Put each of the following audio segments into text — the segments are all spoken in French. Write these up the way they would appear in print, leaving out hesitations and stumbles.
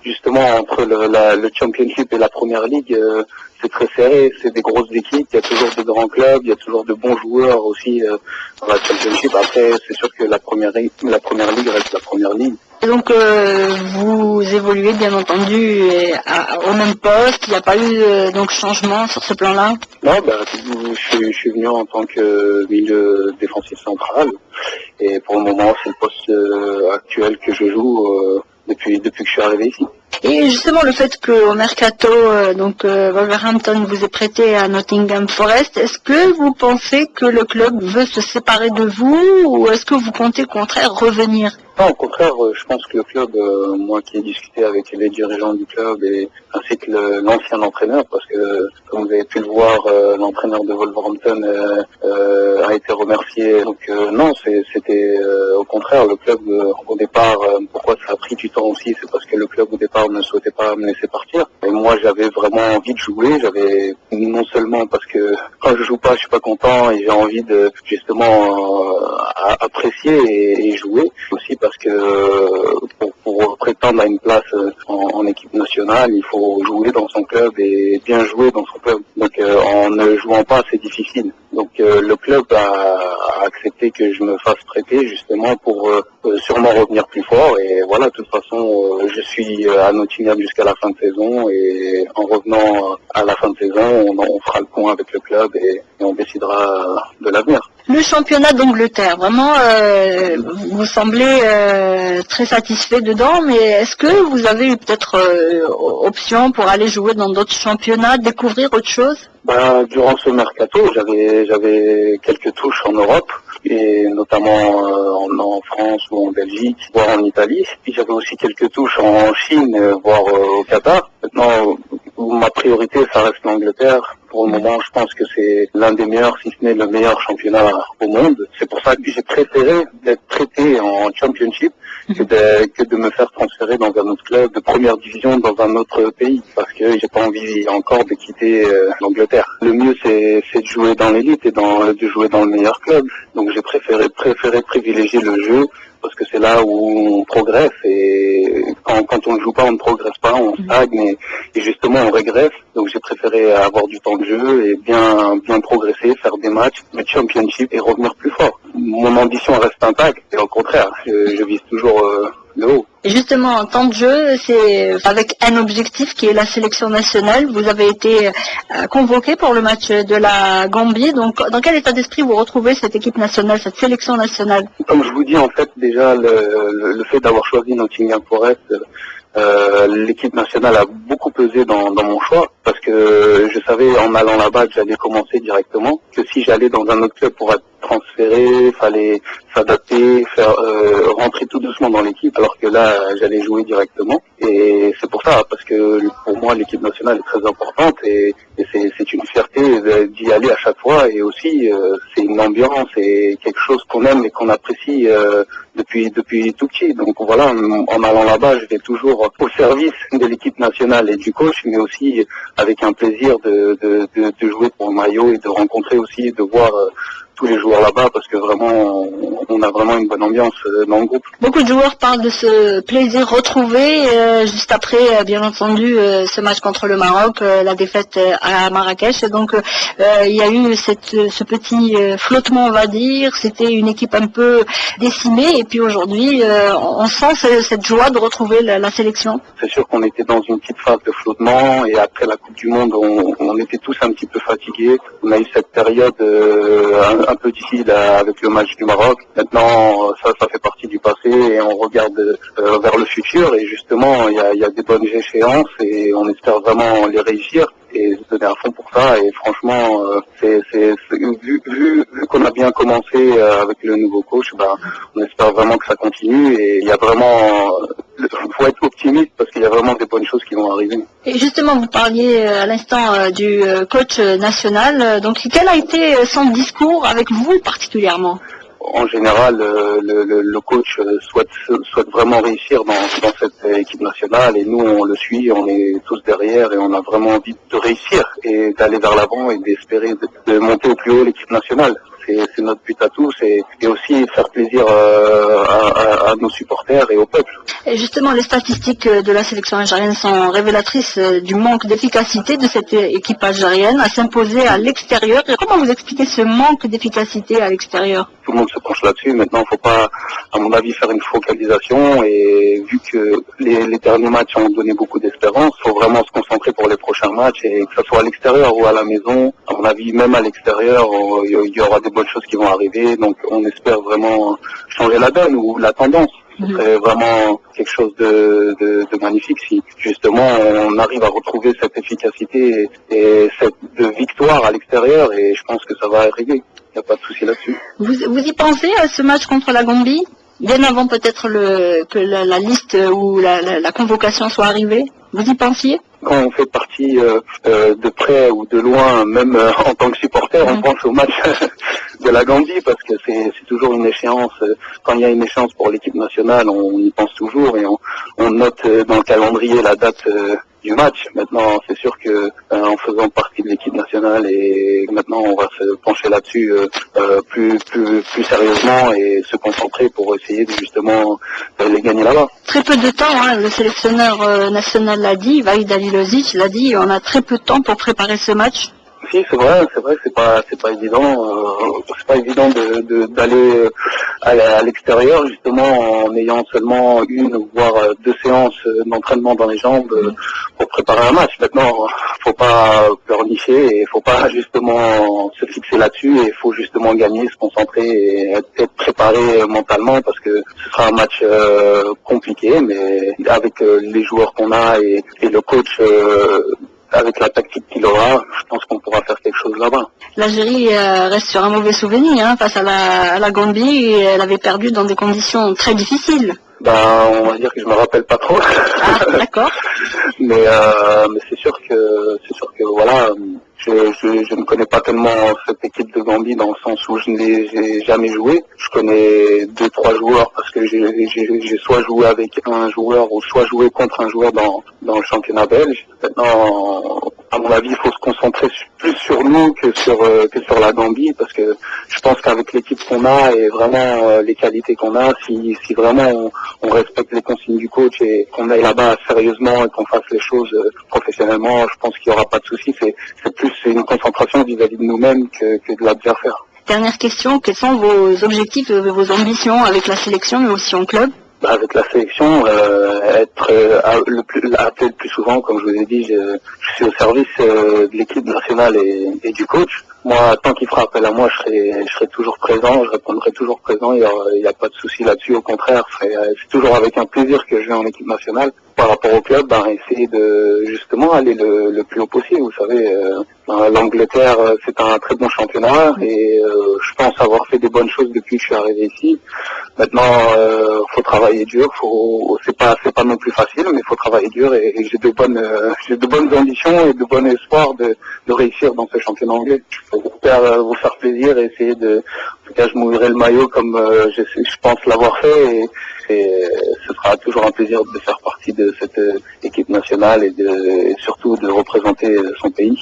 justement entre le Championship et la Première Ligue, c'est très serré, c'est des grosses équipes, il y a toujours de grands clubs, il y a toujours de bons joueurs aussi dans la Championship. Après, c'est sûr que la Première Ligue reste la Première Ligue. Et donc vous évoluez bien entendu au même poste, il n'y a pas eu donc changement sur ce plan-là? Non, je suis venu en tant que milieu défensif central et pour le moment c'est le poste actuel que je joue depuis que je suis arrivé ici. Et justement, le fait qu'au mercato, Wolverhampton vous ait prêté à Nottingham Forest, est-ce que vous pensez que le club veut se séparer de vous ou est-ce que vous comptez au contraire revenir? Non, au contraire, je pense que le club, moi qui ai discuté avec les dirigeants du club ainsi que l'ancien entraîneur, parce que comme vous avez pu le voir, l'entraîneur de Wolverhampton a été remercié. Donc non, c'était au contraire le club au départ. Pourquoi ça a pris du temps aussi, c'est parce que le club au départ ne souhaitait pas me laisser partir. Et moi, j'avais vraiment envie de jouer. J'avais non seulement parce que quand je joue pas, je suis pas content et j'ai envie de justement apprécier et jouer. Aussi parce que pour prétendre à une place en équipe nationale, il faut jouer dans son club et bien jouer dans son club. Donc en ne jouant pas, c'est difficile. Donc le club a accepté que je me fasse prêter justement pour sûrement revenir plus fort. Et voilà, de toute façon, je suis à Nottingham jusqu'à la fin de saison et en revenant à la fin de saison, on fera le point avec le club et on décidera de l'avenir. Le championnat d'Angleterre, vraiment, vous semblez très satisfait dedans, mais est-ce que vous avez eu peut-être option pour aller jouer dans d'autres championnats, découvrir autre chose? Durant ce mercato, j'avais quelques touches en Europe, et notamment en France ou en Belgique, voire en Italie. Puis j'avais aussi quelques touches en Chine, voire au Qatar. Maintenant, ma priorité, ça reste l'Angleterre. Pour le moment, je pense que c'est l'un des meilleurs, si ce n'est le meilleur championnat au monde. C'est pour ça que j'ai préféré d'être traité en Championship que de me faire transférer dans un autre club de première division dans un autre pays, parce que j'ai pas envie encore de quitter l'Angleterre. Le mieux, c'est de jouer dans l'élite et de jouer dans le meilleur club. Donc j'ai préféré privilégier le jeu, parce que c'est là où on progresse, et quand on ne joue pas, on ne progresse pas, on stagne et justement on régresse. Donc j'ai préféré avoir du temps de jeu et bien progresser, faire des matchs, le Championship et revenir plus fort. Mon ambition reste intacte et au contraire, je vise toujours le haut. Et justement, en temps de jeu, c'est avec un objectif qui est la sélection nationale. Vous avez été convoqué pour le match de la Gambie. Donc, dans quel état d'esprit vous retrouvez cette équipe nationale, cette sélection nationale? Comme je vous dis, en fait, déjà, le fait d'avoir choisi Nottingham Forest, l'équipe nationale a beaucoup pesé dans mon choix, parce que je savais en allant là-bas que j'allais commencer directement, que si j'allais dans un autre club pour être transféré, fallait s'adapter, faire rentrer tout doucement dans l'équipe, alors que là j'allais jouer directement. Et c'est pour ça, parce que pour moi l'équipe nationale est très importante et c'est une fierté d'y aller à chaque fois, et aussi c'est une ambiance et quelque chose qu'on aime et qu'on apprécie depuis tout petit. Donc voilà, en allant là-bas, je vais toujours au service de l'équipe nationale et du coach, mais aussi avec un plaisir de jouer pour le maillot et de rencontrer aussi, de voir tous les joueurs là-bas, parce que vraiment, on a vraiment une bonne ambiance dans le groupe. Beaucoup de joueurs parlent de ce plaisir retrouvé juste après, bien entendu, ce match contre le Maroc, la défaite à Marrakech. Donc, il y a eu ce petit flottement, on va dire. C'était une équipe un peu décimée. Et puis aujourd'hui, on sent cette joie de retrouver la sélection. C'est sûr qu'on était dans une petite phase de flottement. Et après la Coupe du Monde, on était tous un petit peu fatigués. On a eu cette période un peu difficile avec le match du Maroc. Maintenant, ça fait partie du passé et on regarde vers le futur. Et justement, il y a des bonnes échéances et on espère vraiment les réussir et se donner à fond pour ça. Et franchement, vu qu'on a bien commencé avec le nouveau coach, on espère vraiment que ça continue. Et il y a vraiment... faut être optimiste parce qu'il y a vraiment des bonnes choses qui vont arriver. Et justement, vous parliez à l'instant du coach national. Donc, quel a été son discours avec vous particulièrement? En général, le coach souhaite vraiment réussir dans cette équipe nationale, et nous on le suit, on est tous derrière et on a vraiment envie de réussir et d'aller vers l'avant et d'espérer de monter au plus haut l'équipe nationale. c'est notre but à tous et aussi faire plaisir à nos supporters et au peuple. Et justement, les statistiques de la sélection algérienne sont révélatrices du manque d'efficacité de cette équipe algérienne à s'imposer à l'extérieur. Et comment vous expliquez ce manque d'efficacité à l'extérieur? Tout le monde se penche là-dessus. Maintenant, il ne faut pas, à mon avis, faire une focalisation. Et vu que les derniers matchs ont donné beaucoup d'espérance, il faut vraiment se concentrer pour les prochains matchs. Et que ce soit à l'extérieur ou à la maison, à mon avis, même à l'extérieur, il y aura des bonnes choses qui vont arriver. Donc, on espère vraiment changer la donne ou la tendance. Ce serait vraiment quelque chose de magnifique si justement on arrive à retrouver cette efficacité et cette victoire à l'extérieur, et je pense que ça va arriver. Il n'y a pas de souci là-dessus. Vous y pensez à ce match contre la Gambie, bien avant peut-être que la liste ou la convocation soit arrivée? Vous y pensiez? Quand on fait partie de près ou de loin, même en tant que supporter, on pense au match de la Gambie parce que c'est toujours une échéance. Quand il y a une échéance pour l'équipe nationale, on y pense toujours et on note dans le calendrier la date du match. Maintenant, c'est sûr que en faisant partie de l'équipe nationale, et maintenant on va se pencher là-dessus plus sérieusement et se concentrer pour essayer de justement les gagner là-bas. Très peu de temps, hein, le sélectionneur national l'a dit, Vahid Halilovic l'a dit, on a très peu de temps pour préparer ce match. Si, c'est vrai, c'est pas évident. C'est pas évident d'aller à l'extérieur justement en ayant seulement une voire deux séances d'entraînement dans les jambes pour préparer un match. Maintenant, faut pas pleurnicher et faut pas justement se fixer là-dessus, et il faut justement gagner, se concentrer et être préparé mentalement parce que ce sera un match compliqué, mais avec les joueurs qu'on a et le coach avec la tactique qu'il aura, je pense qu'on pourra faire quelque chose là-bas. L'Algérie reste sur un mauvais souvenir face à la Gambie, et elle avait perdu dans des conditions très difficiles. On va dire que je me rappelle pas trop. Ah, d'accord. mais c'est sûr que voilà, je ne connais pas tellement cette équipe de Gambie dans le sens où je ne l'ai jamais joué. Je connais 2-3 joueurs parce que j'ai soit joué avec un joueur ou soit joué contre un joueur dans le championnat belge. Maintenant, à mon avis, il faut se concentrer plus sur nous que sur la Gambie, parce que je pense qu'avec l'équipe qu'on a et vraiment les qualités qu'on a, si vraiment on respecte les consignes du coach et qu'on aille là-bas sérieusement et qu'on fasse les choses professionnellement, je pense qu'il n'y aura pas de souci. C'est plus une concentration vis-à-vis de nous-mêmes que de la bien faire. Dernière question, quels sont vos objectifs, vos ambitions avec la sélection mais aussi en club? Avec la sélection, être appelé le plus souvent, comme je vous ai dit, je suis au service de l'équipe nationale et du coach. Moi, tant qu'il fera appel à moi, je serai toujours présent, je répondrai toujours présent, il n'y a pas de souci là-dessus, au contraire, c'est toujours avec un plaisir que je vais en équipe nationale. Par rapport au club, essayer de justement aller le plus haut possible. Vous savez, l'Angleterre, c'est un très bon championnat et je pense avoir fait des bonnes choses depuis que je suis arrivé ici. Maintenant, faut travailler dur, c'est pas non plus facile, mais faut travailler dur et j'ai de bonnes ambitions et de bon espoir de réussir dans ce championnat anglais. J'espère vous faire plaisir et essayer en tout cas, je mouillerai le maillot comme je pense l'avoir fait et ce sera toujours un plaisir de faire partie de cette équipe nationale et surtout de représenter son pays.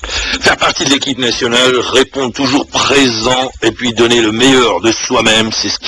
Faire partie de l'équipe nationale, répondre toujours présent et puis donner le meilleur de soi-même, c'est ce qui